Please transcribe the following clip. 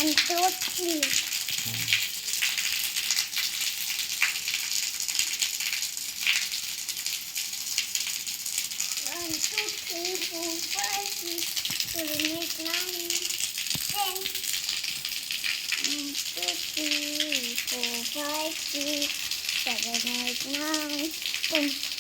1, 2, 3. 1, 2, 3, 4, 5, 6, 7, 8, 9, 10. 1, 2, 3, 4, 5, 6, 7, 8, 9, 10.